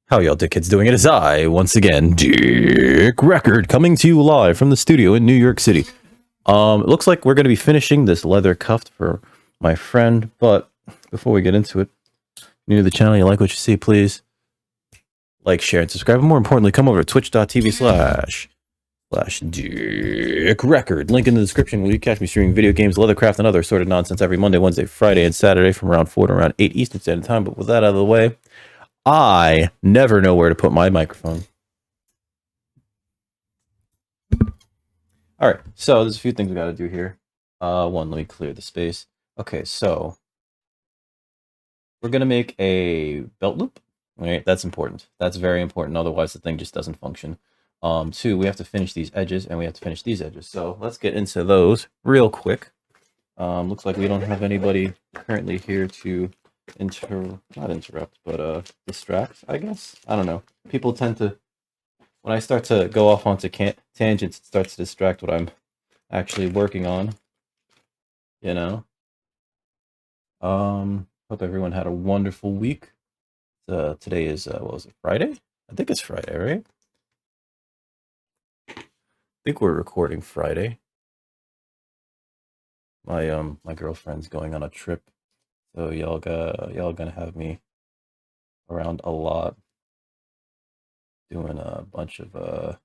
How y'all dickheads doing? It is I, once again, Dick Record, coming to you live from the studio in New York City. It looks like we're going to be finishing this leather cuff for my friend, but before we get into it, new to the channel, you like what you see, please like, share, and subscribe. And more importantly, come over to twitch.tv/Dick Record. Link in the description where you catch me streaming video games, Leathercraft, and other assorted nonsense every Monday, Wednesday, Friday, and Saturday from around 4 to around 8 Eastern Standard Time. But with that out of the way, I never know where to put my microphone. All right, so there's a few things we got to do here. One, let me clear the space. Okay, so we're going to make a belt loop. All right, that's important. That's very important. Otherwise, the thing just doesn't function. Two, we have to finish these edges, and we have to finish these edges. So let's get into those real quick. Looks like we don't have anybody currently here to not interrupt, but distract, I guess. I don't know. People tend to, when I start to go off onto tangents, it starts to distract what I'm actually working on. You know? Hope everyone had a wonderful week. Today is, what was it, Friday? I think it's Friday, right? I think we're recording Friday. My girlfriend's going on a trip, so y'all gonna have me around a lot, doing a bunch of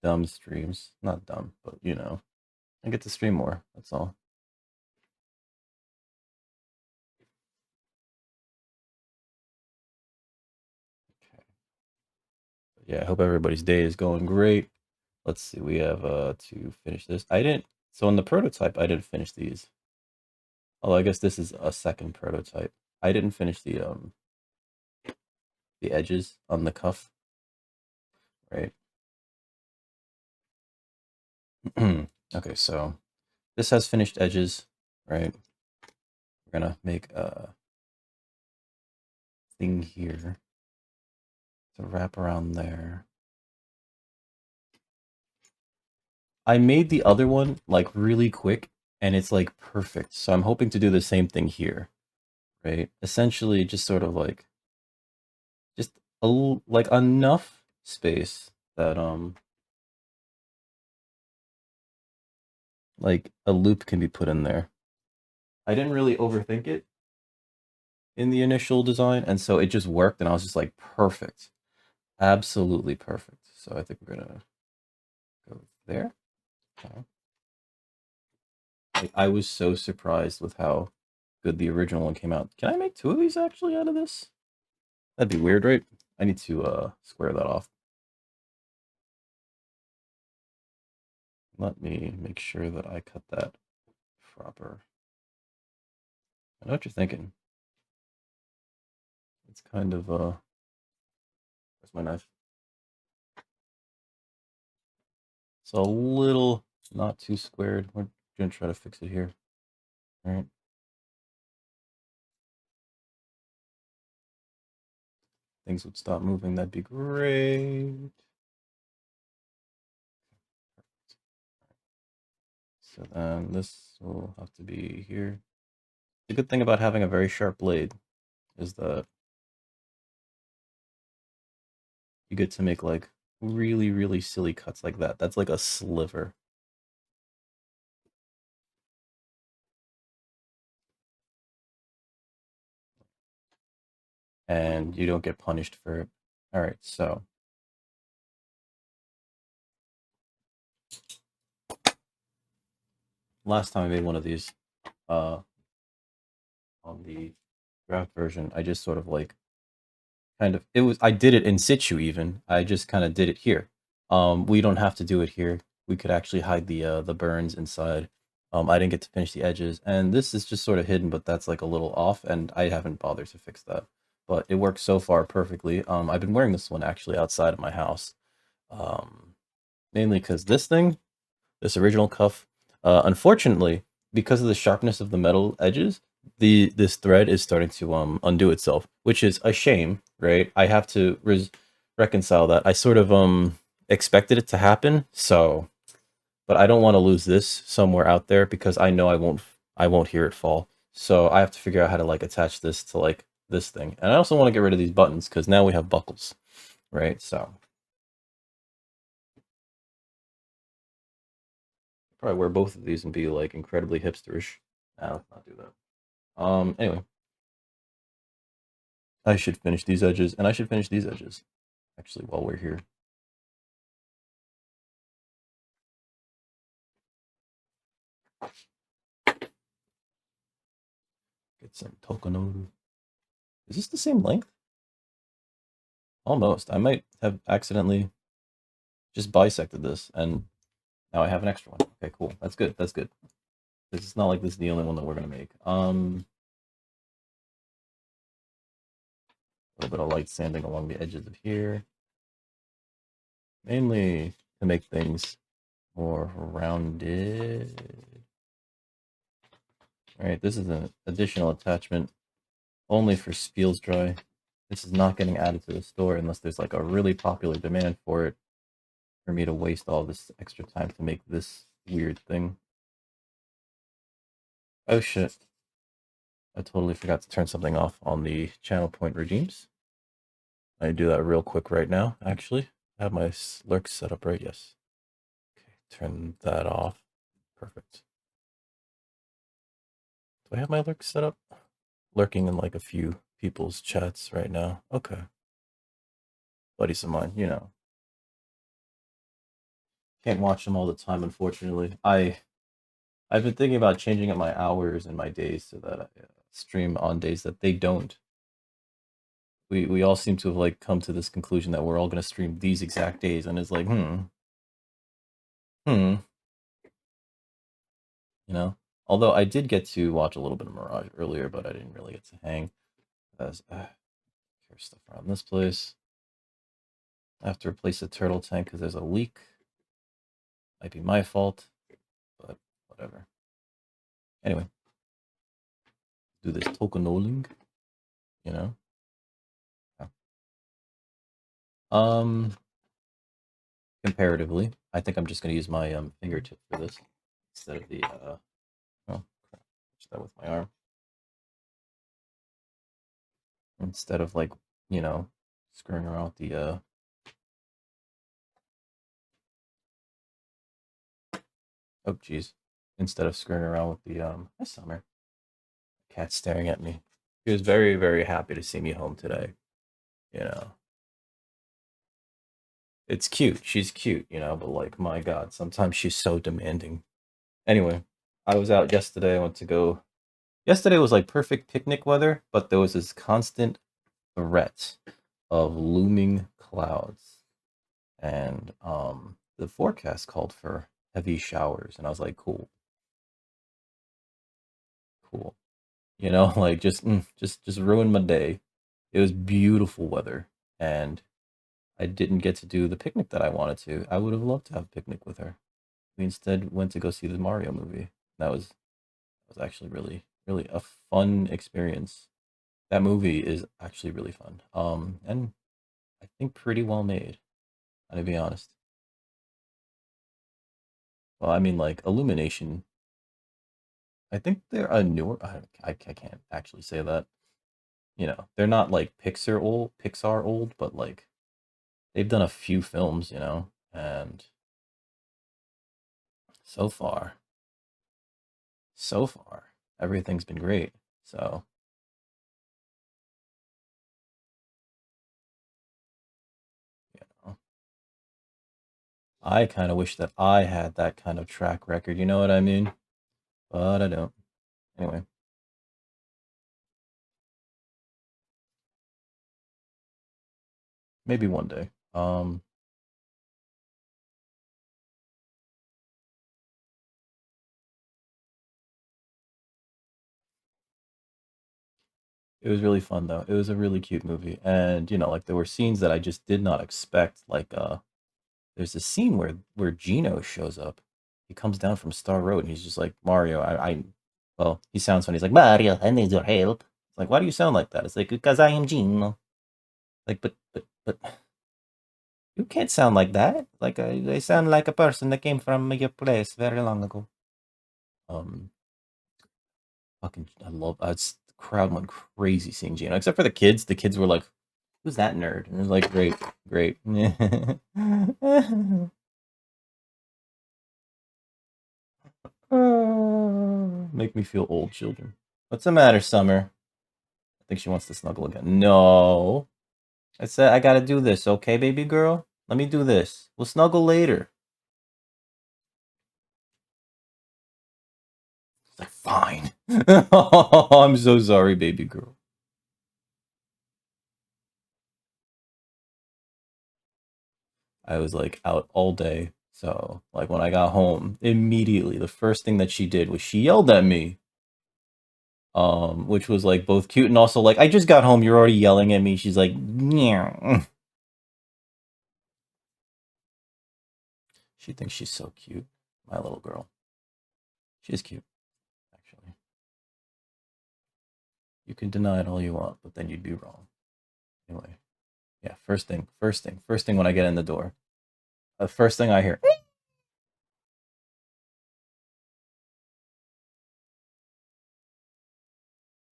dumb streams. Not dumb, but you know, I get to stream more. That's all. Okay. Yeah, I hope everybody's day is going great. Let's see. We have to finish this. So in the prototype, I didn't finish these. Oh, I guess this is a second prototype. I didn't finish the edges on the cuff, right? Okay, so this has finished edges, right? We're gonna make a thing here to wrap around there. I made the other one like really quick, and it's like perfect. So I'm hoping to do the same thing here, right? Essentially, just sort of like just like enough space that like a loop can be put in there. I didn't really overthink it in the initial design, and so it just worked, and I was just like, perfect, absolutely perfect. So I think we're gonna go there. Okay. Like, I was so surprised with how good the original one came out. Can I make two of these actually out of this? That'd be weird, right? I need to square that off. Let me make sure that I cut that proper. I know what you're thinking. It's kind of where's my knife? It's a little not too squared. We're gonna try to fix it here. All right. Things would stop moving, that'd be great. So then this will have to be here. The good thing about having a very sharp blade is that you get to make like really, really silly cuts like that. That's like a sliver. And you don't get punished for it. All right, so last time I made one of these on the draft version, I just sort of like I did it in situ even. I just kind of did it here. We don't have to do it here. We could actually hide the burns inside. I didn't get to finish the edges, and this is just sort of hidden, but that's like a little off, and I haven't bothered to fix that. But it works so far perfectly. I've been wearing this one actually outside of my house, mainly because this original cuff, unfortunately, because of the sharpness of the metal edges, this thread is starting to undo itself, which is a shame, right? I have to reconcile that. I sort of expected it to happen, so, but I don't want to lose this somewhere out there because I know I won't hear it fall. So I have to figure out how to like attach this to like this thing. And I also want to get rid of these buttons because now we have buckles, right? So probably wear both of these and be like incredibly hipsterish. Nah, let's not do that. Anyway, I should finish these edges, and I should finish these edges actually while we're here. Get some Tokonoru. Is this the same length? Almost. I might have accidentally just bisected this, and now I have an extra one. Okay, cool. That's good. That's good. It's not like this is the only one that we're gonna make. A little bit of light sanding along the edges of here, mainly to make things more rounded. All right, this is an additional attachment only for Spiels Dry. This is not getting added to the store unless there's like a really popular demand for it, for me to waste all this extra time to make this weird thing. Oh shit. I totally forgot to turn something off on the channel point regimes. I do that real quick right now, actually. I have my lurk set up, right? Yes. Okay, turn that off. Perfect. Do I have my lurk set up? Lurking in like a few people's chats right now. Okay. Buddies of mine, you know. Can't watch them all the time, unfortunately. I've been thinking about changing up my hours and my days so that I stream on days that they don't. We all seem to have like come to this conclusion that we're all gonna stream these exact days, and it's like, you know. Although I did get to watch a little bit of Mirage earlier, but I didn't really get to hang. As there's stuff around this place. I have to replace the turtle tank because there's a leak. Might be my fault, but whatever. Anyway, do this tokenolong, you know. Comparatively, I think I'm just gonna use my fingertip for this instead of the oh crap, touch that with my arm. Instead of like, you know, screwing around with the oh geez. Instead of screwing around with the hi Summer. Cat's staring at me. She was very, very happy to see me home today. You know. It's cute. She's cute, you know, but like my god, sometimes she's so demanding. Anyway, I was out yesterday. I went to go. Yesterday was like perfect picnic weather, but there was this constant threat of looming clouds. And the forecast called for heavy showers, and I was like, cool. Cool. You know, like just ruined my day. It was beautiful weather, and I didn't get to do the picnic that I wanted to. I would have loved to have a picnic with her. We instead went to go see the Mario movie. That was actually really, really a fun experience. That movie is actually really fun. And I think pretty well made, to be honest. Well, I mean, like Illumination. I think they're a newer. I can't actually say that. You know, they're not like Pixar old, but like they've done a few films, you know, and so far, everything's been great. So, you know, I kind of wish that I had that kind of track record. You know what I mean? But I don't. Anyway. Maybe one day. It was really fun though. It was a really cute movie, and you know, like there were scenes that I just did not expect. Like, there's a scene where Gino shows up. He comes down from Star Road, and he's just like, Mario. Well, he sounds funny. He's like, Mario, I need your help. It's like, why do you sound like that? It's like, because I am Gino. Like, but you can't sound like that. Like, I sound like a person that came from your place very long ago. Um, fucking, I love. crowd went crazy seeing Gino, except for the kids. The kids were like, "Who's that nerd?" And it was like, "Great, great." Make me feel old, children. What's the matter, Summer? I think she wants to snuggle again. No. I said I gotta do this, okay, baby girl? Let me do this. We'll snuggle later. It's like, fine. I'm so sorry, baby girl. I was like out all day. So, like, when I got home, immediately the first thing that she did was she yelled at me. Which was like both cute and also like, I just got home, you're already yelling at me. She's like, yeah. She thinks she's so cute, my little girl. She's cute, actually. You can deny it all you want, but then you'd be wrong. Anyway, yeah, first thing when I get in the door. The first thing I hear.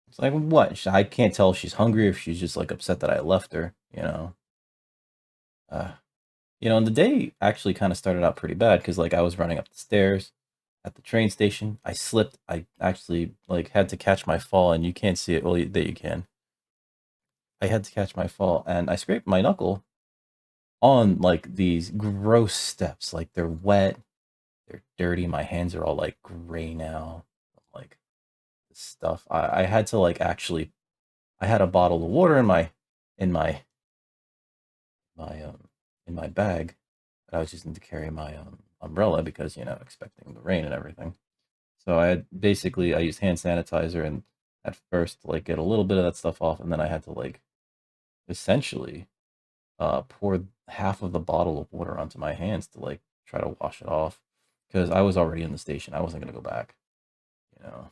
It's like, what? I can't tell if she's hungry or if she's just like upset that I left her, you know? Uh, and the day actually kind of started out pretty bad because like I was running up the stairs at the train station. I slipped. I actually like had to catch my fall, and you can't see it. Well, there you can. I had to catch my fall, and I scraped my knuckle on like these gross steps. Like they're wet, they're dirty. My hands are all like gray now. Like stuff. I had to like actually. I had a bottle of water in my my in my bag that I was using to carry my umbrella because expecting the rain and everything. So I used hand sanitizer and at first to, like get a little bit of that stuff off, and then I had to like essentially pour half of the bottle of water onto my hands to like try to wash it off because I was already in the station. I wasn't gonna go back, you know.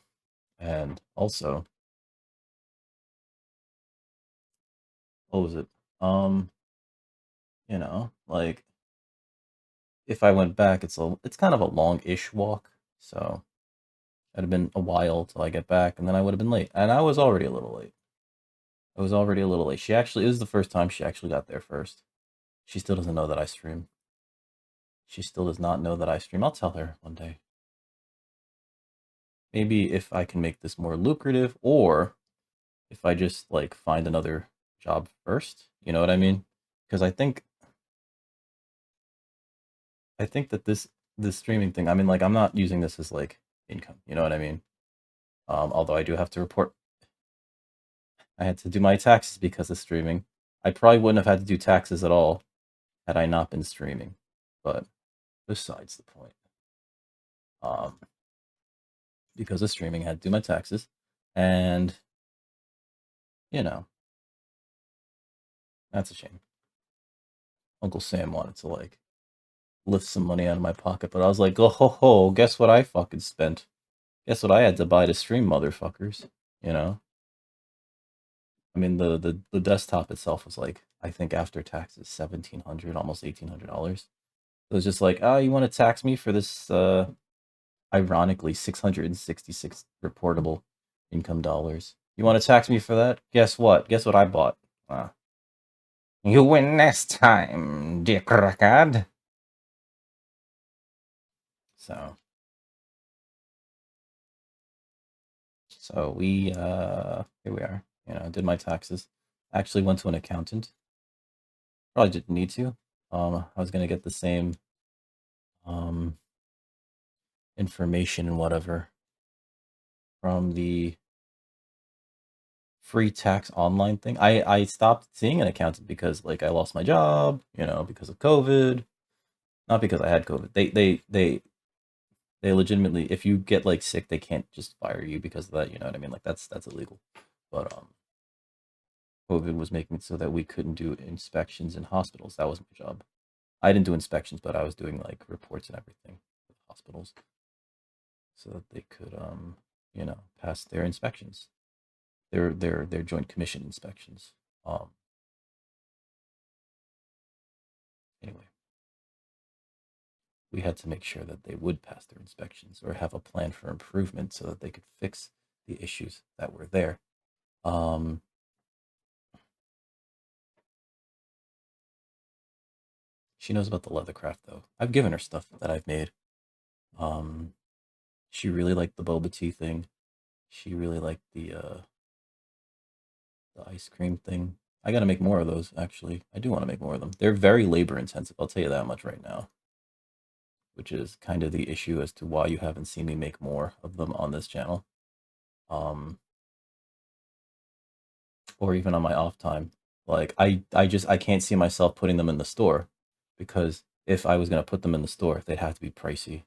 And also, what was it? Um, like if I went back, it's kind of a long-ish walk, so it'd have been a while till I get back, and then I would have been late, and I was already a little late. I was already a little late. It was the first time she actually got there first. She still doesn't know that I stream. She still does not know that I stream. I'll tell her one day. Maybe if I can make this more lucrative, or if I just like find another job first. You know what I mean? Because I think that this streaming thing. I mean, like I'm not using this as like income. You know what I mean? Although I do have to report. I had to do my taxes because of streaming. I probably wouldn't have had to do taxes at all had I not been streaming. But besides the point. Um, because of streaming, I had to do my taxes, and you know that's a shame. Uncle Sam wanted to like lift some money out of my pocket, but I was like, oh ho ho, guess what I fucking spent? Guess what I had to buy to stream, motherfuckers? You know, I mean the desktop itself was like I think after taxes $1,700, almost $1,800. It was just like, oh, you want to tax me for this? Ironically, 666 reportable income dollars. You want to tax me for that? Guess what? Guess what I bought? You win next time, Dick Rackard. So, so here we are. Did my taxes. Actually went to an accountant. Probably didn't need to. I was gonna get the same um information and whatever from the free tax online thing. I stopped seeing an accountant because like I lost my job, because of COVID. Not because I had COVID. They legitimately, if you get like sick, they can't just fire you because of that. You know what I mean? Like that's illegal. But COVID was making it so that we couldn't do inspections in hospitals. That was my job. I didn't do inspections, but I was doing like reports and everything with hospitals so that they could pass their inspections, their joint commission inspections. Um, anyway, we had to make sure that they would pass their inspections or have a plan for improvement so that they could fix the issues that were there. Um, she knows about the Leathercraft though. I've given her stuff that I've made. Um, she really liked the boba tea thing. She really liked the ice cream thing. I got to make more of those, actually. I do want to make more of them. They're very labor intensive, I'll tell you that much right now, which is kind of the issue as to why you haven't seen me make more of them on this channel. Or even on my off time. Like, I can't see myself putting them in the store, because if I was going to put them in the store, they'd have to be pricey.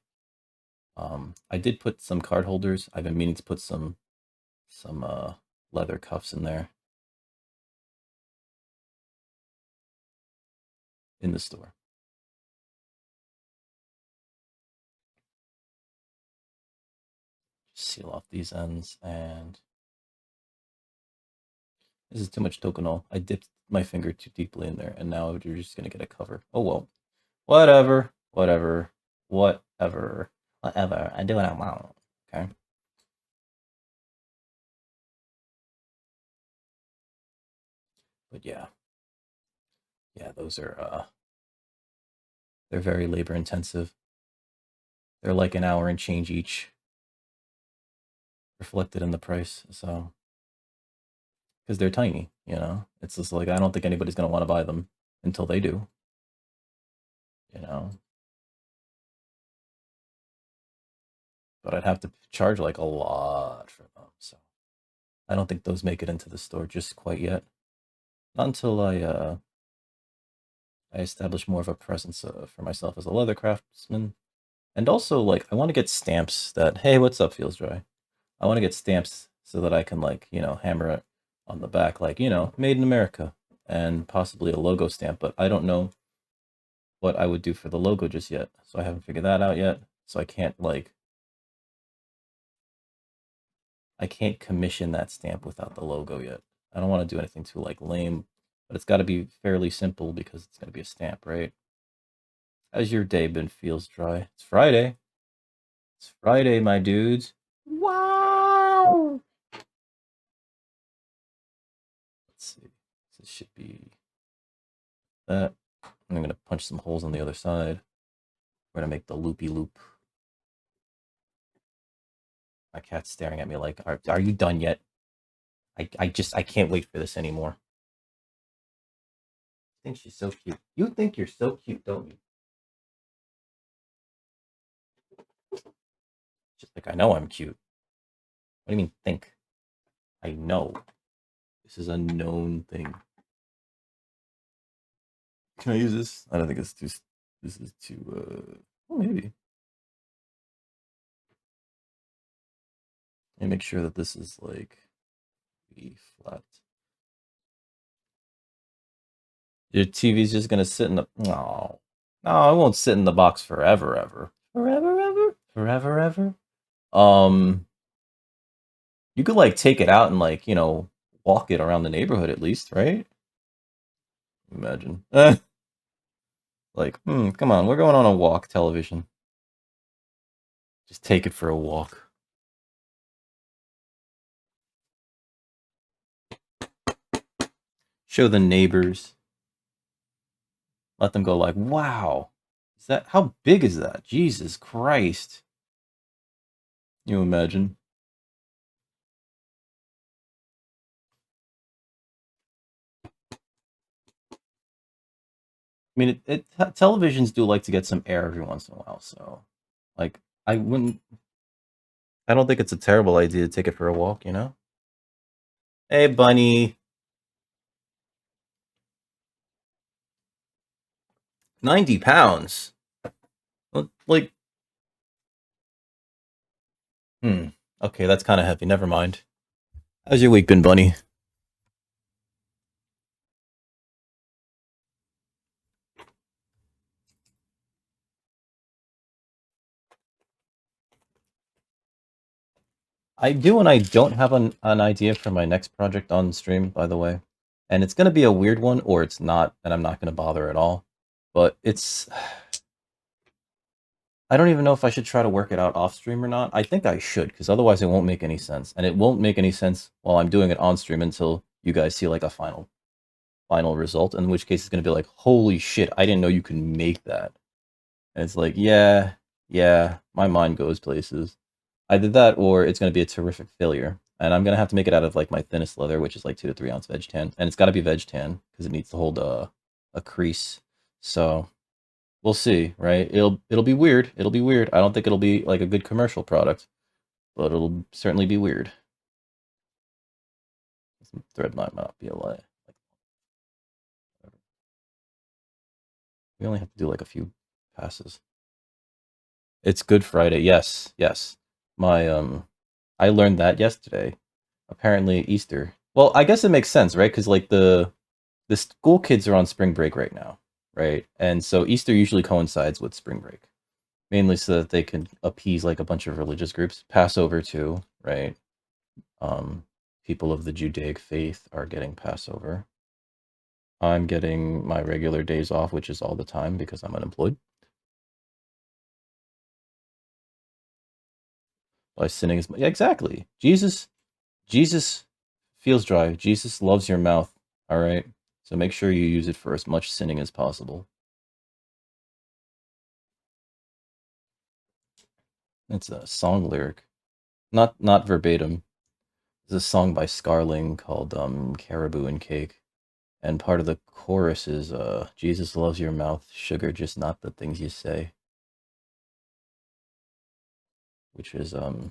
I did put some card holders. I've been meaning to put some leather cuffs in there. In the store. Just seal off these ends, and this is too much tokonol. I dipped my finger too deeply in there, and now you're just gonna get a cover. Oh well. Whatever. Whatever. Whatever. Whatever. I do what I want. Okay. But yeah. Yeah, those are they're very labor intensive. They're like an hour and change each, reflected in the price. So, because they're tiny, you know, it's just like, I don't think anybody's gonna want to buy them until they do, you know. But I'd have to charge like a lot for them, so I don't think those make it into the store just quite yet. Not until I establish more of a presence for myself as a leather craftsman. And also, like, I want to get stamps that, hey, what's up, feels dry. I want to get stamps so that I can, like, you know, hammer it on the back, like, you know, made in America, and possibly a logo stamp. But I don't know what I would do for the logo just yet, so I haven't figured that out yet. So I can't, like, I can't commission that stamp without the logo yet. I don't want to do anything too, like, lame, but it's got to be fairly simple because it's going to be a stamp, right? How's your day been, feels dry? It's Friday. It's Friday, my dudes. Wow! Let's see. This should be that. I'm going to punch some holes on the other side. We're going to make the loopy loop. My cat's staring at me like, are you done yet? I can't wait for this anymore. I think she's so cute. You think you're so cute, don't you? Just like, I know I'm cute. What do you mean think? I know. This is a known thing. Can I use this? I don't think it's too. This is too. Oh, maybe. And make sure that this is like E flat. Your TV's just gonna sit in the. No, no, it won't sit in the box forever, ever, forever, ever, forever, ever. You could like take it out and like, you know, walk it around the neighborhood at least, right? Imagine. Like, come on, we're going on a walk, television. Just take it for a walk. Show the neighbors. Let them go like, wow. Is that, how big is that? Jesus Christ. You imagine? I mean, televisions do like to get some air every once in a while, so like I don't think it's a terrible idea to take it for a walk, you know? Hey, bunny. 90 pounds. Like, okay, that's kind of heavy. Never mind. How's your week been, bunny? I do, and I don't have an idea for my next project on stream, by the way. And it's going to be a weird one, or it's not, and I'm not going to bother at all. But it's I don't even know if I should try to work it out off stream or not. I think I should, because otherwise it won't make any sense. And it won't make any sense while I'm doing it on stream until you guys see like a final result, in which case it's gonna be like, holy shit, I didn't know you could make that. And it's like, yeah, my mind goes places. Either that or it's gonna be a terrific failure. And I'm gonna have to make it out of like my thinnest leather, which is like 2 to 3 ounce veg tan. And it's gotta be veg tan, because it needs to hold a crease. So we'll see, right? It'll be weird. It'll be weird. I don't think it'll be like a good commercial product, but it'll certainly be weird. Some thread might not be a lie. We only have to do like a few passes. It's Good Friday. Yes, yes. My I learned that yesterday. Apparently Easter. Well, I guess it makes sense, right? Because like the school kids are on spring break right now, right? And so Easter usually coincides with spring break, mainly so that they can appease like a bunch of religious groups. Passover too, right? People of the Judaic faith are getting Passover. I'm getting my regular days off, which is all the time because I'm unemployed. By sinning as much. Yeah, exactly. Jesus feels dry. Jesus loves your mouth. All right. So make sure you use it for as much sinning as possible. It's a song lyric, not verbatim. It's a song by Scarling called "Caribou and Cake," and part of the chorus is "Jesus loves your mouth, sugar, just not the things you say," which is fair.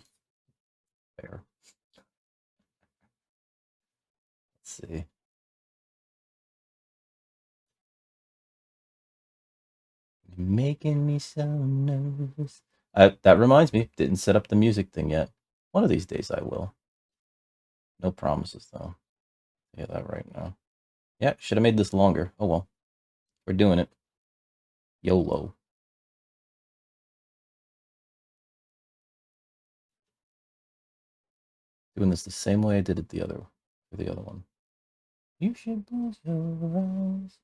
Let's see. Making me so nervous. That reminds me, didn't set up the music thing yet. One of these days I will. No promises though. Yeah, that right now. Yeah, should have made this longer. Oh well. We're doing it. YOLO. Doing this the same way I did it for the other one. You should close your eyes.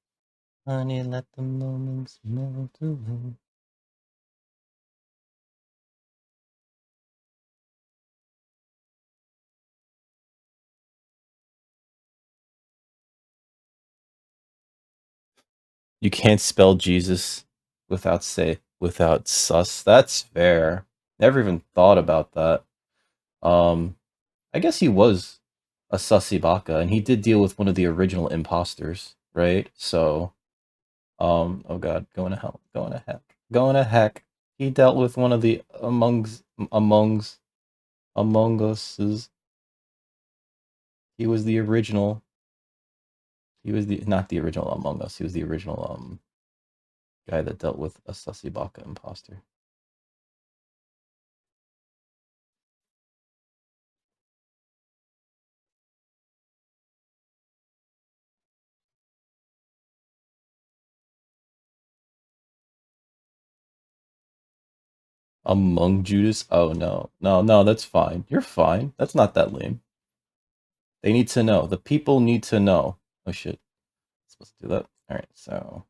Honey, let the moments melt away. You can't spell Jesus without sus. That's fair. Never even thought about that. I guess he was a sussy baka, and he did deal with one of the original imposters, right? So, oh god, going to hell, going to heck. He dealt with one of the among us's. He was the original. He was the not the original Among Us. He was the original guy that dealt with a sussy baka imposter. Among Judas? Oh no. No, that's fine. You're fine. That's not that lame. They need to know. The people need to know. Oh shit. I'm supposed to do that. Alright, so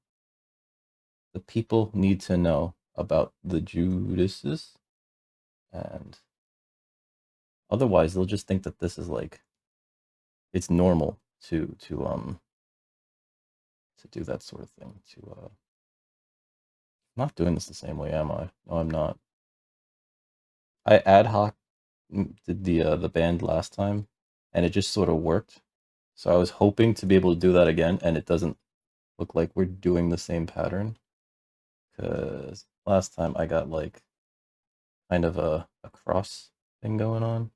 the people need to know about the Judases, and otherwise they'll just think that this is like it's normal to do that sort of thing. I'm not doing this the same way, am I? No, I'm not. I ad hoc did the band last time, and it just sort of worked. So I was hoping to be able to do that again, and it doesn't look like we're doing the same pattern. Because last time I got like kind of a cross thing going on.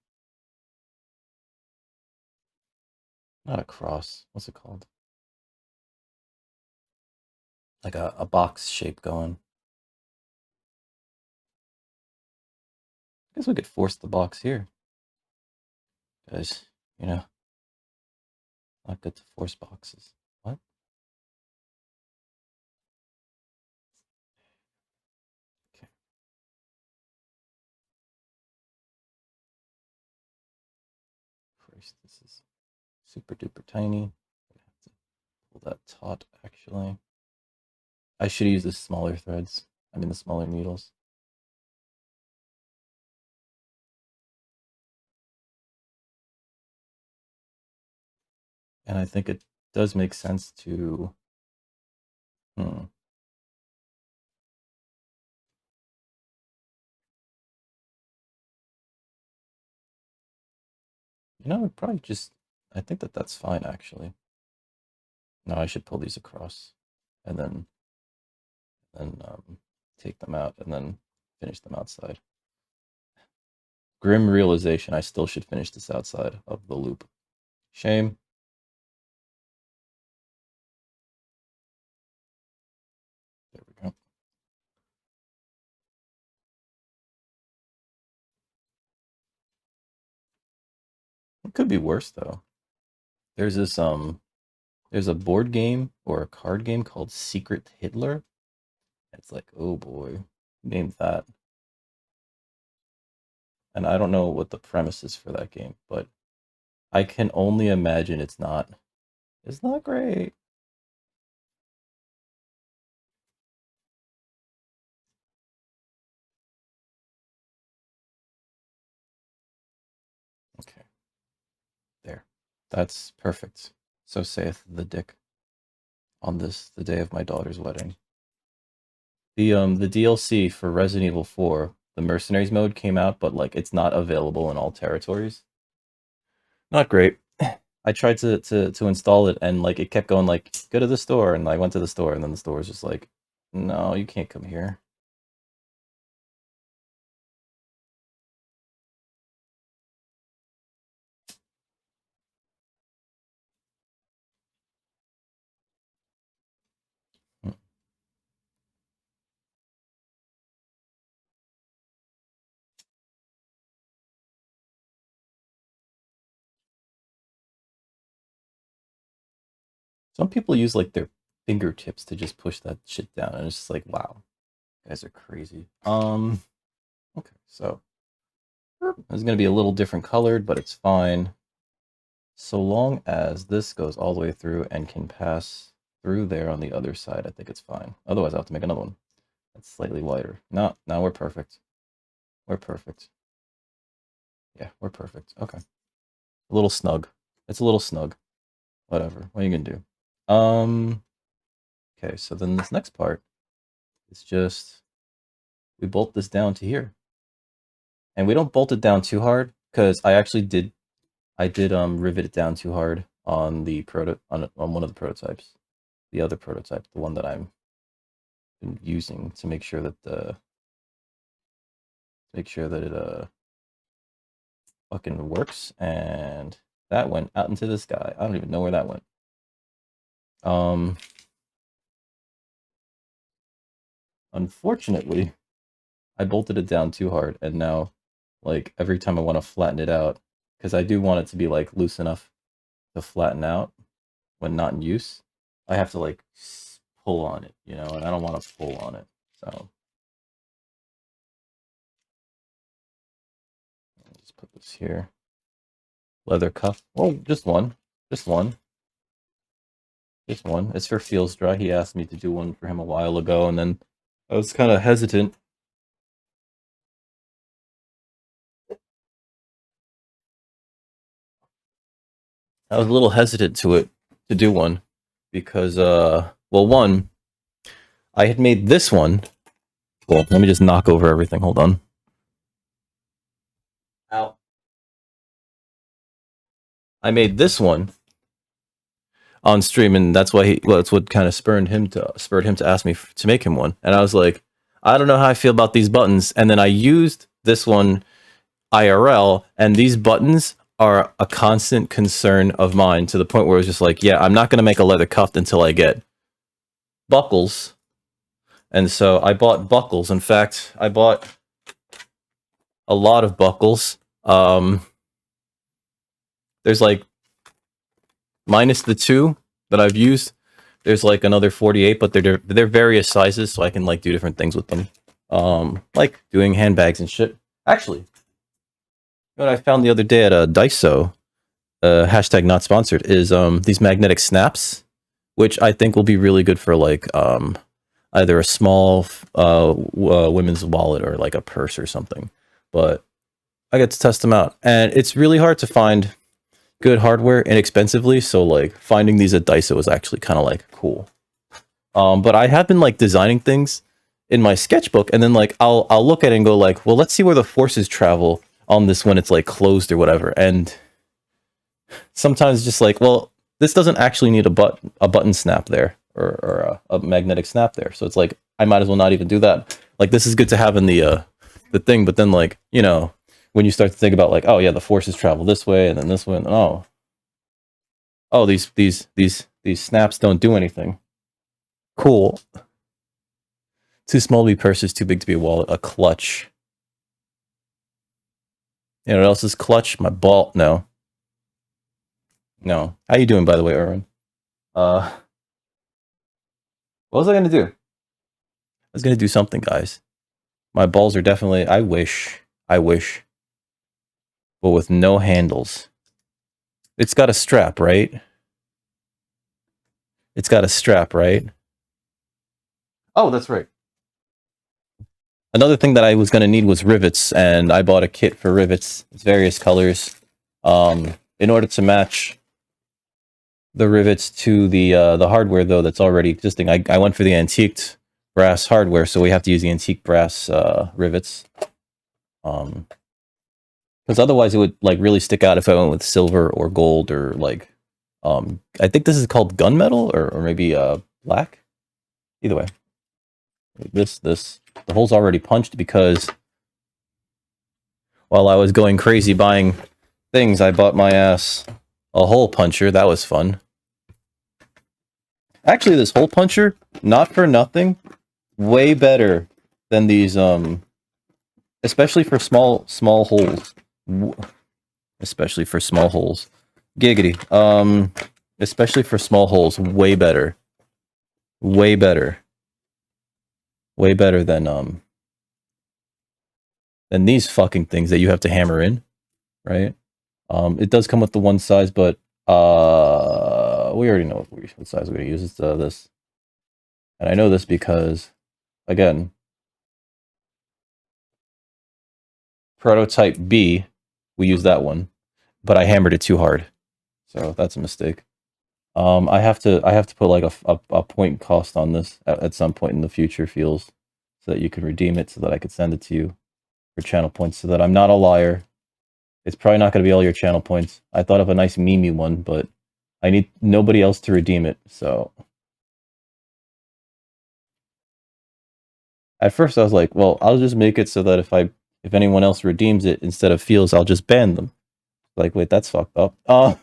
Not a cross. What's it called? Like a box shape going. I guess we could force the box here. Because, not good to force boxes. What? Okay. Christ, this is super duper tiny. I have to pull that taut, actually. I should use the smaller threads. I mean, the smaller needles. And I think it does make sense to... You know, probably just... I think that that's fine, actually. No, I should pull these across. And then take them out, and then finish them outside. Grim realization, I still should finish this outside of the loop. Shame. There we go. It could be worse, though. There's this, there's a board game or a card game called Secret Hitler. It's like, oh boy, named that. And I don't know what the premise is for that game, but I can only imagine it's not great. Okay. There. That's perfect. So saith the dick. On this, the day of my daughter's wedding. The DLC for Resident Evil 4, the Mercenaries mode came out, but like it's not available in all territories. Not great. I tried to install it, and like it kept going like, go to the store, and I went to the store, and then the store was just like, no, you can't come here. Some people use like their fingertips to just push that shit down, and it's just like, wow, you guys are crazy. Okay, so it's gonna be a little different colored, but it's fine. So long as this goes all the way through and can pass through there on the other side, I think it's fine. Otherwise, I'll have to make another one that's slightly wider. No, now we're perfect. We're perfect. Yeah, we're perfect. Okay. A little snug. It's a little snug. Whatever. What are you gonna do? Okay, so then this next part is just we bolt this down to here. And we don't bolt it down too hard, because I actually did rivet it down too hard on the on one of the prototypes. The other prototype, the one that I'm using to make sure that it fucking works, and that went out into the sky. I don't even know where that went. Unfortunately, I bolted it down too hard, and now, like, every time I want to flatten it out, because I do want it to be, like, loose enough to flatten out when not in use, I have to, like, pull on it, you know, and I don't want to pull on it, so. Just put this here. Leather cuff. Well, just one. Just one. Just one. It's for Feels Dry. He asked me to do one for him a while ago, and then I was kind of hesitant. I was a little hesitant to do one because, well, one, I had made this one. Well, let me just knock over everything. Hold on. Ow. I made this one on stream, and that's why that's what kind of spurred him to ask me to make him one. And I was like, I don't know how I feel about these buttons. And then I used this one IRL, and these buttons are a constant concern of mine, to the point where it was just like, yeah, I'm not going to make a leather cuff until I get buckles. And so I bought buckles. In fact, I bought a lot of buckles. There's like, minus the 2 that I've used, there's like another 48, but they're various sizes, so I can like do different things with them. Like doing handbags and shit. Actually, what I found the other day at a Daiso, hashtag not sponsored, is these magnetic snaps, which I think will be really good for like either a small women's wallet or like a purse or something. But I get to test them out, and it's really hard to find good hardware inexpensively, so like finding these at Daiso was actually kind of like cool. But I have been like designing things in my sketchbook, and then like I'll look at it and go like, well, let's see where the forces travel on this when it's like closed or whatever. And sometimes just like, well, this doesn't actually need a button snap there or a magnetic snap there. So it's like I might as well not even do that. Like this is good to have in the thing, but then like, you know, when you start to think about like, oh yeah, the forces travel this way and then this way, and oh these snaps don't do anything. Cool. Too small to be purses, too big to be a wallet. A clutch. You know what else is clutch? My ball. No. No. How you doing, by the way, Erwin? What was I gonna do? I was gonna do something, guys. My balls are definitely. I wish. But with no handles. It's got a strap, right? It's got a strap, right? Oh, that's right. Another thing that I was going to need was rivets, and I bought a kit for rivets. It's various colors. In order to match the rivets to the hardware, though, that's already existing, I went for the antiqued brass hardware, so we have to use the antique brass rivets. Because otherwise it would like really stick out if I went with silver or gold or like, I think this is called gunmetal or maybe black. Either way, the hole's already punched because while I was going crazy buying things, I bought my ass a hole puncher. That was fun. Actually, this hole puncher, not for nothing, way better than these, especially for small holes. Especially for small holes. Giggity. Especially for small holes, way better. Way better. Way better than these fucking things that you have to hammer in, right? It does come with the one size, but we already know what size we're gonna use. It's this, and I know this because, again, prototype B, we use that one, but I hammered it too hard, so that's a mistake. I have to put like a point cost on this at some point in the future, feels, so that you can redeem it, so that I could send it to you for channel points, so that I'm not a liar. It's probably not going to be all your channel points. I thought of a nice memey one, but I need nobody else to redeem it, so. At first I was like, well, I'll just make it so that if anyone else redeems it instead of feels, I'll just ban them. Like, wait, that's fucked up. Oh.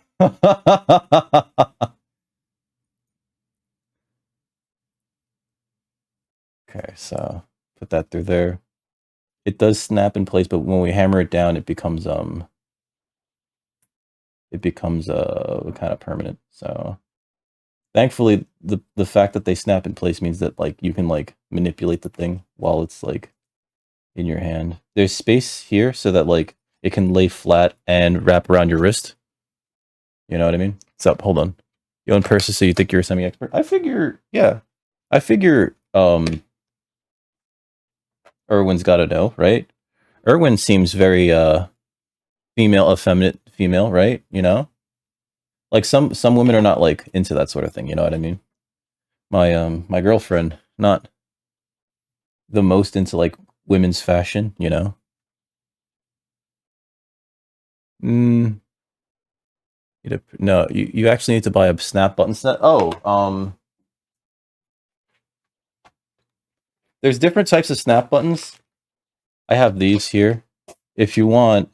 Okay, so put that through there. It does snap in place, but when we hammer it down, it becomes kind of permanent. So thankfully, the fact that they snap in place means that like you can like manipulate the thing while it's like in your hand. There's space here so that like it can lay flat and wrap around your wrist. You know what I mean? What's up? Hold on. You own purses, so you think you're a semi-expert? I figure, yeah. I figure Erwin's gotta know, right? Erwin seems very female, effeminate female, right? You know? Like some women are not like into that sort of thing, you know what I mean? My girlfriend, not the most into like women's fashion, you know? No, you actually need to buy a snap button set. Oh, there's different types of snap buttons. I have these here. If you want,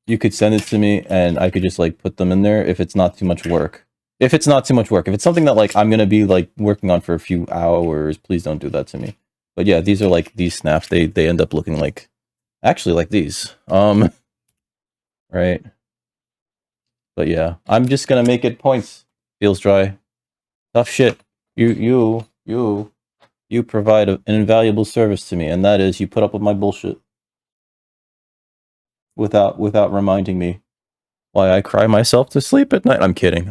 you could send it to me and I could just like put them in there if it's not too much work. If it's not too much work. If it's something that like I'm gonna be like working on for a few hours, please don't do that to me. But yeah, these are like these snaps. They end up looking like actually like these. Right. But yeah, I'm just gonna make it points. Feels dry. Tough shit. You provide an invaluable service to me, and that is you put up with my bullshit. Without reminding me why I cry myself to sleep at night. I'm kidding.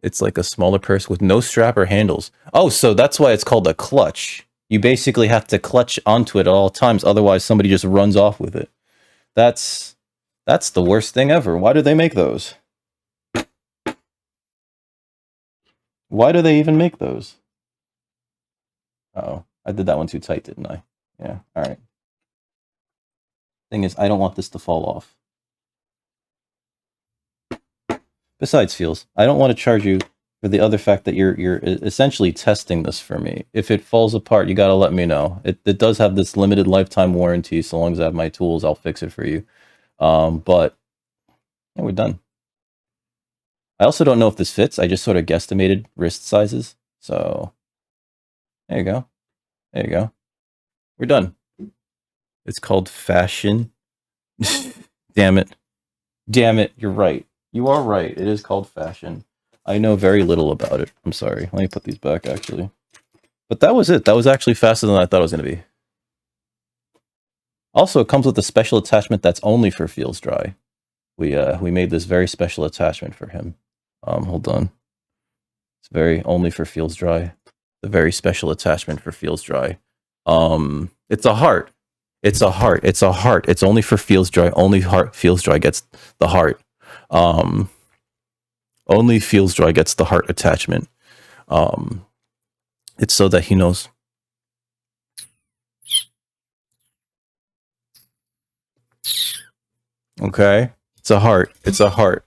It's like a smaller purse with no strap or handles. Oh, so that's why it's called a clutch. You basically have to clutch onto it at all times, otherwise somebody just runs off with it. That's the worst thing ever. Why do they make those? Why do they even make those? Uh-oh. I did that one too tight, didn't I? Yeah, alright. Thing is, I don't want this to fall off. Besides, Feels, I don't want to charge you for the other fact that you're essentially testing this for me. If it falls apart, you gotta let me know. It does have this limited lifetime warranty, so long as I have my tools, I'll fix it for you. But yeah, we're done. I also don't know if this fits. I just sort of guesstimated wrist sizes. So there you go. There you go. We're done. It's called fashion. Damn it. Damn it. You're right. You are right. It is called fashion. I know very little about it. I'm sorry. Let me put these back, actually. But that was it. That was actually faster than I thought it was going to be. Also, it comes with a special attachment that's only for Feels Dry. We made this very special attachment for him. Hold on. It's very only for Feels Dry. The very special attachment for Feels Dry. It's a heart. It's a heart. It's a heart. It's only for Feels Dry. Only heart Feels Dry gets the heart. Only Feels Dry gets the heart attachment. It's so that he knows. Okay? It's a heart. It's a heart.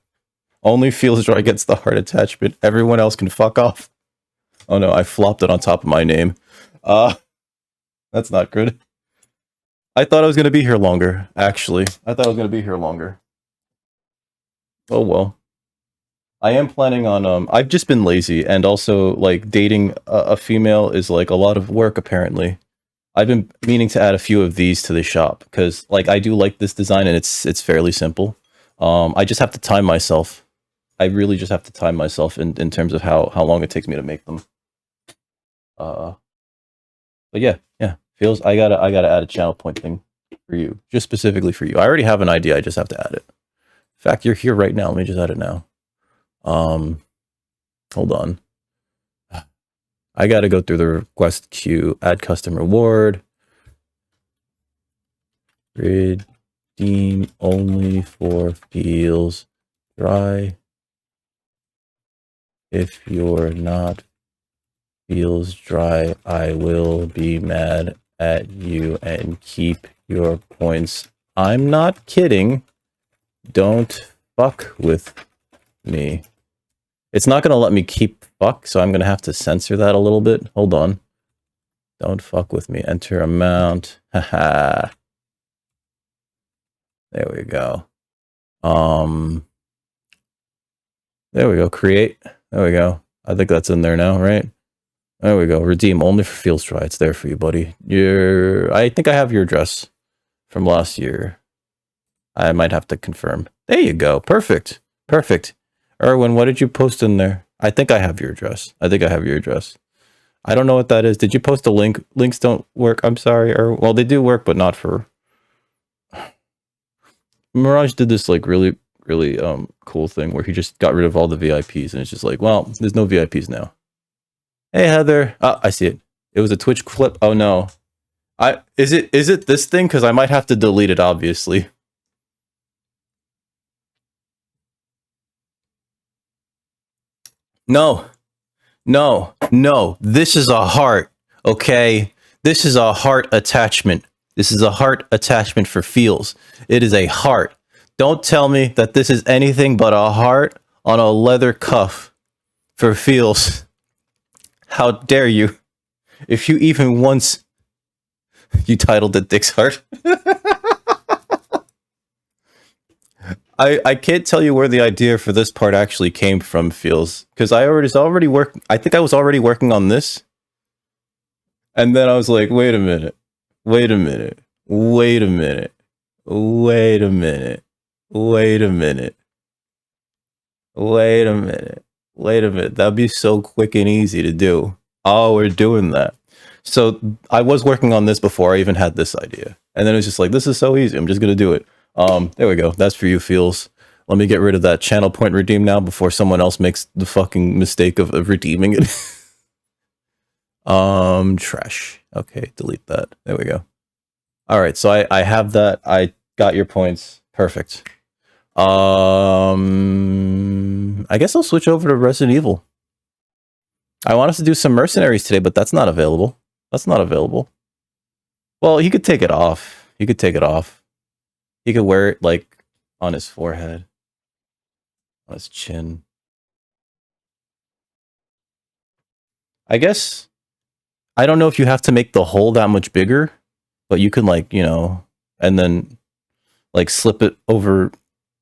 Only Feels Dry gets the heart attachment. Everyone else can fuck off. Oh no, I flopped it on top of my name. That's not good. I thought I was going to be here longer, actually. I thought I was going to be here longer. Oh well. I am planning on, I've just been lazy, and also, like, dating a female is, like, a lot of work, apparently. I've been meaning to add a few of these to the shop, because, like, I do like this design, and it's fairly simple. I just have to time myself. I really just have to time myself in terms of how long it takes me to make them. But yeah. Feels, I gotta add a channel point thing for you, just specifically for you. I already have an idea, I just have to add it. In fact, you're here right now, let me just add it now. Hold on. I gotta go through the request queue, add custom reward. Redeem only for Feels Dry. If you're not Feels Dry, I will be mad at you and keep your points. I'm not kidding. Don't fuck with me. It's not gonna let me keep fuck, so I'm gonna have to censor that a little bit. Hold on. Don't fuck with me. Enter amount. Haha. There we go. There we go. Create. There we go. I think that's in there now, right? There we go. Redeem only for Feels Dry. It's there for you, buddy. I think I have your address from last year. I might have to confirm. There you go. Perfect. Perfect. Erwin, what did you post in there? I think I have your address. I think I have your address. I don't know what that is. Did you post a link? Links don't work. I'm sorry. Or well, they do work, but not for. Mirage did this like really cool thing where he just got rid of all the VIPs, and it's just like, well, there's no VIPs now. Hey Heather. Ah, I see it. It was a Twitch clip. Oh no. Is it this thing? Because I might have to delete it, obviously. No. This is a heart. Okay? This is a heart attachment. This is a heart attachment for Feels. It is a heart. Don't tell me that this is anything but a heart on a leather cuff for Feels. How dare you? If you even once... You titled it Dick's Heart. I can't tell you where the idea for this part actually came from, Feels. Because I think I was already working on this. And then I was like, wait a minute. That'd be so quick and easy to do. Oh, we're doing that. So I was working on this before I even had this idea. And then it was just like, this is so easy. I'm just going to do it. There we go. That's for you, Feels. Let me get rid of that channel point redeem now before someone else makes the fucking mistake of redeeming it. Trash. Okay, delete that. There we go. All right, so I have that. I Got your points. Perfect. I guess I'll switch over to Resident Evil. I want us to do some mercenaries today, but that's not available. That's not available. Well, he could take it off. He could take it off. He could wear it, like, on his forehead. On his chin. I guess... I don't know if you have to make the hole that much bigger, but you can, like, you know... And then, like, slip it over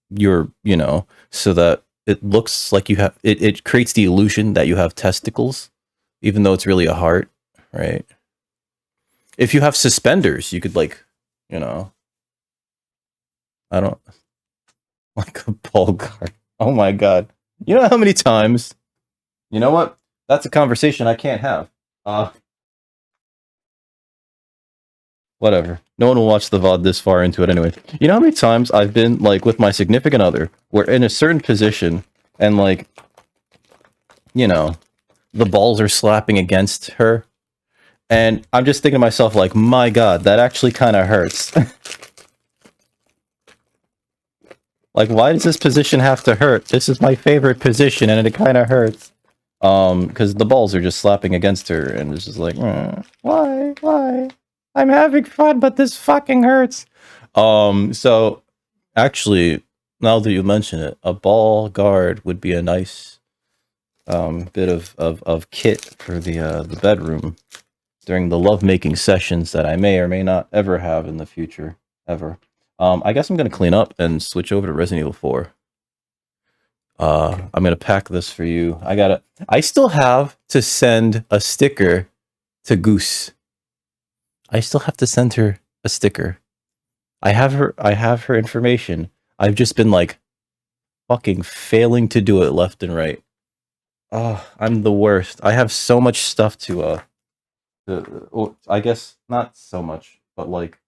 your, you know... So that it looks like you have... It creates the illusion that you have testicles, even though it's really a heart, right? If you have suspenders, you could, like, you know... I don't... Like a ball guard. Oh my god. You know how many times... You know what? That's a conversation I can't have. Whatever. No one will watch the VOD this far into it anyway. You know how many times I've been, like, with my significant other, we're in a certain position, and, like, you know, the balls are slapping against her, and I'm just thinking to myself, like, my god, that actually kind of hurts. Like, why does this position have to hurt? This is my favorite position, and it kind of hurts. Because the balls are just slapping against her, and it's just like, why? I'm having fun, but this fucking hurts. So, actually, now that you mention it, a ball guard would be a nice, bit of kit for the bedroom during the lovemaking sessions that I may or may not ever have in the future, ever. I guess I'm gonna clean up and switch over to Resident Evil 4. I'm gonna pack this for you. I still have to send a sticker to Goose. I still have to send her a sticker. I have her information. I've just been, like, fucking failing to do it left and right. Oh, I'm the worst. I have so much stuff I guess not so much, but, like,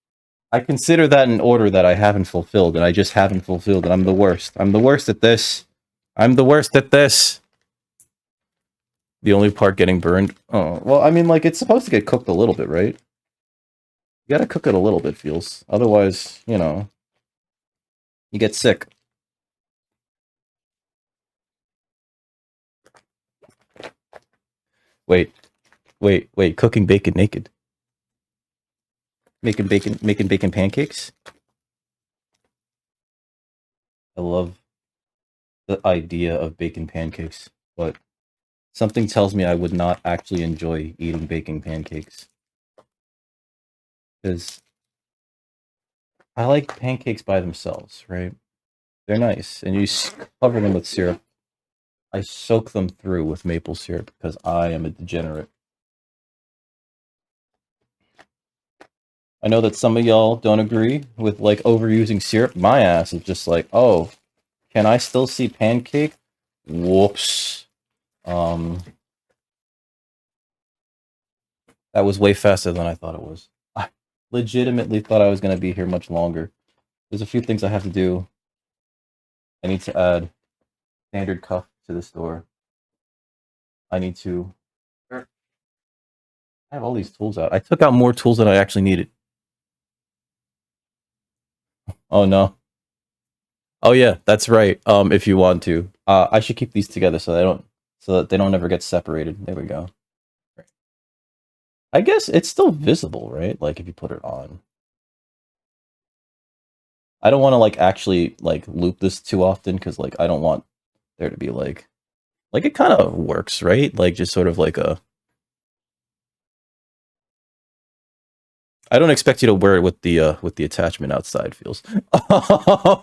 I consider that an order that I haven't fulfilled, and I just haven't fulfilled, and I'm the worst. I'm the worst at this. I'm the worst at this. The only part getting burned. Oh, well, I mean, like, it's supposed to get cooked a little bit, right? You gotta cook it a little bit, feels. Otherwise, you know, you get sick. Wait, cooking bacon naked. Making bacon pancakes? I love the idea of bacon pancakes, but something tells me I would not actually enjoy eating bacon pancakes. Because I like pancakes by themselves, right? They're nice, and you cover them with syrup. I soak them through with maple syrup because I am a degenerate. I know that some of y'all don't agree with, like, overusing syrup. My ass is just like, oh, can I still see pancake? Whoops. That was way faster than I thought it was. I legitimately thought I was going to be here much longer. There's a few things I have to do. I need to add standard cuff to this door. I need to... I have all these tools out. I took out more tools than I actually needed. Oh, no. Oh, yeah, that's right. If you want to. I should keep these together so that they don't ever get separated. There we go. I guess it's still visible, right? Like, if you put it on. I don't want to, like, actually, like, loop this too often, because, like, I don't want there to be, like, it kind of works, right? Like, just sort of like a... I don't expect you to wear it with the attachment outside, feels. Let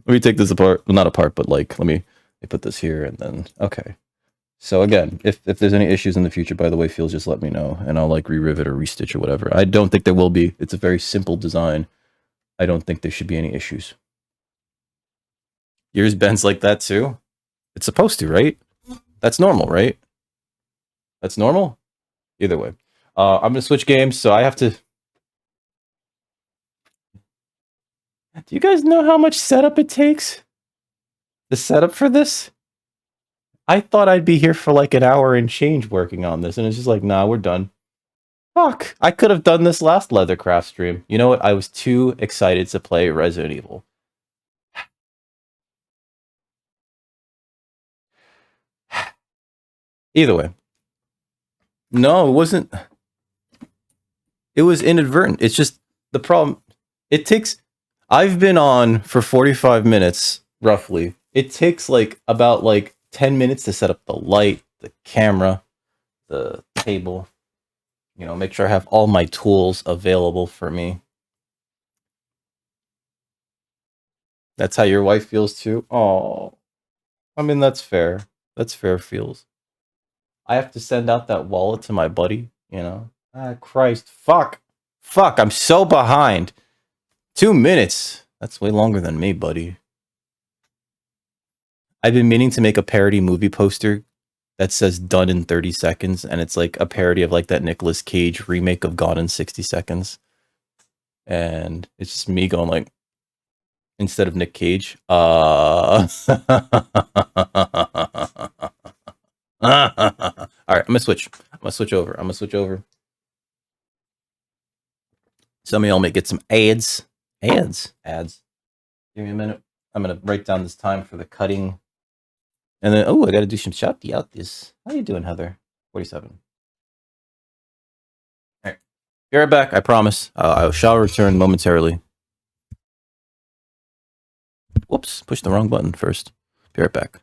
me take this apart. Well, not apart, but, like, let me put this here, and then... Okay. So, again, if there's any issues in the future, by the way, feels, just let me know, and I'll, like, re-rivet or restitch or whatever. I don't think there will be. It's a very simple design. I don't think there should be any issues. Yours bends like that, too? It's supposed to, right? That's normal, right? That's normal? Either way. I'm gonna switch games, so I have to... Do you guys know how much setup it takes? The setup for this? I thought I'd be here for like an hour and change working on this, and it's just like, nah, we're done. Fuck! I could have done this last Leathercraft stream. You know what? I was too excited to play Resident Evil. Either way. No, it wasn't. It was inadvertent. It's just the problem. It takes. I've been on for 45 minutes, roughly. It takes like about like 10 minutes to set up the light, the camera, the table. You know, make sure I have all my tools available for me. That's how your wife feels too? Oh. I mean, that's fair. That's fair feels. I have to send out that wallet to my buddy, you know? Ah, Christ. Fuck. Fuck, I'm so behind. 2 minutes. That's way longer than me, buddy. I've been meaning to make a parody movie poster that says done in 30 seconds, and it's like a parody of like that Nicolas Cage remake of Gone in 60 Seconds. And it's just me going like, instead of Nick Cage, all right, I'm gonna switch. I'm gonna switch over. Some of y'all may get some ads. Ads. Give me a minute. I'm gonna write down this time for the cutting. And then, oh, I gotta do some shouty out this. How you doing, Heather? 47. All right. Be right back, I promise. I shall return momentarily. Whoops, pushed the wrong button first. Be right back.